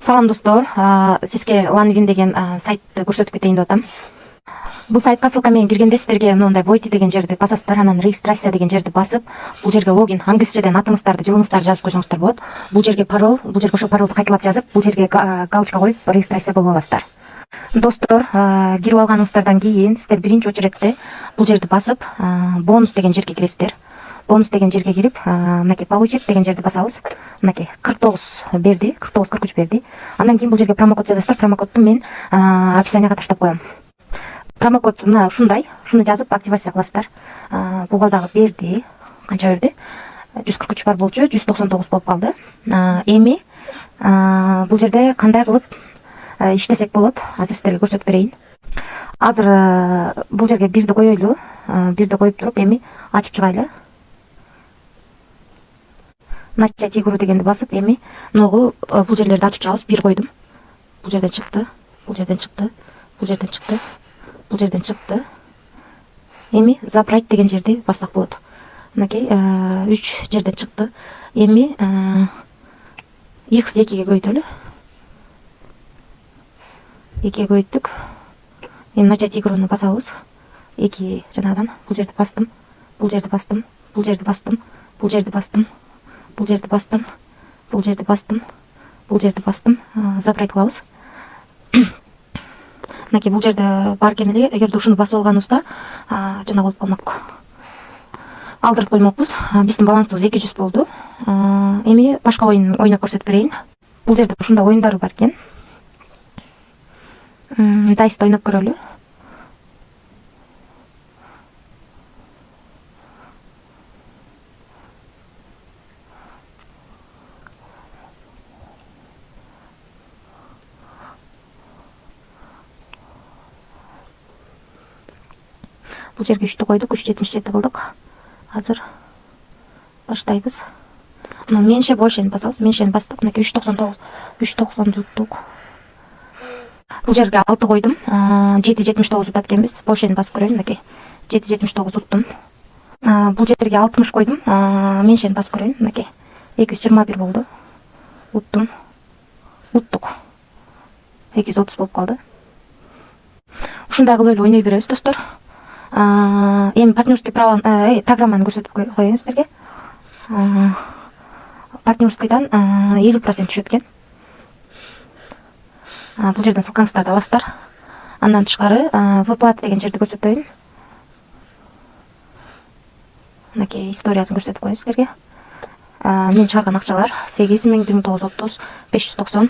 Салам достор, сизге LANVIN деген сайтты көрсөтүп кетейин деп атам. Бул сайтка ссылка менен киргенде сиздерге мындай войти деген жерди басасыздар, анан регистрация деген жерди басып, бул жерге логин, англисчеден атыңыздарды, жылыңыздарды жазып койсоңуздар болот. Бул жерге пароль, бул жерге ошол паролду кайталап жазып, бул жерге галочка коюп регистрация болуп аласыздар. Достор, кирип алганыңыздардан кийин сиздер биринчи очередте бул жерди басып, бонус деген жерге киресиздер. Бонус деген жерге кирип, мынакей получить деген жерди басабыз. Мынакей 49 берди, 49-43 берди. Андан кийин бул жерге промокод жазасыздар. Промокодду мен описанияга таштап коем. Промокод мына ушундай, шуну жазып активация кыласыздар. Буга дагы берди. Канча берди? 143 бар болчу, 199 болуп калды. Эми бул жерде кандай кылып иштесек болот? Азыр сиздерге көрсөтүп берейин. Азыр бул жерге бирди коелу. Бирди коюп туруп, эми ачып чыгайлы. Начать игру дегенди басып, эми ногу бул жерлерди ачып чыгабыз. Бир койдум. Бул жерден чыкты, бул жерден чыкты, бул жерден чыкты, бул жерден чыкты. Эми забрать деген жерди бассак болот. Мынакей 3 жерден чыкты. Эми x 2ге көйтөлү. 2ге көйттүк. Эми начать игруну басабыз. 2 жанадан бул жерди бастым, бул жерди бастым, бул жерди бастым, бул жерди бастым. Бул жерди бастым, бул жерди бастым, бул жерди бастым, забрать кылабыз. Мынакей бул жерде бар экен эле, эгерде ушуну басып алганыбызда жана болуп калмак. Алдырып коймокпуз. Биздин балансыбыз 200 болду. Эми башка оюн ойноп көрсөтүп берейин. Бул жерде ушундай оюндар бар экен. Дайс ойноп көрөлү. Бул жерге 3'tү койдук, 377 кылдык. Азыр баштайбыз. Меньше большени басабыз. Меньшени бастык. Мынакей 399, 390 уттук. Бул жерге 6 койдум. 779 утат экенбиз. Большени басып көрөйүн. Мынакей 779 уттум. Бул жерге 60 койдум. Меньшени басып көрөйүн. Мынакей 221 болду. Уттум. Уттук. 230 болуп калды. Ушундай кылып эле ойной беребиз, достор. Эми партнерский программаны көрсөтүп коеюн сиздерге. Партнерскийдан 50% түшөт экен. Бул жерден ссылкаңыздарды аласыздар. Андан тышкары выплата деген жерди көрсөтөйүн. Мынакей историясын көрсөтүп коеюн сиздерге. Мен чыгарган акчалар 8.1930, 590,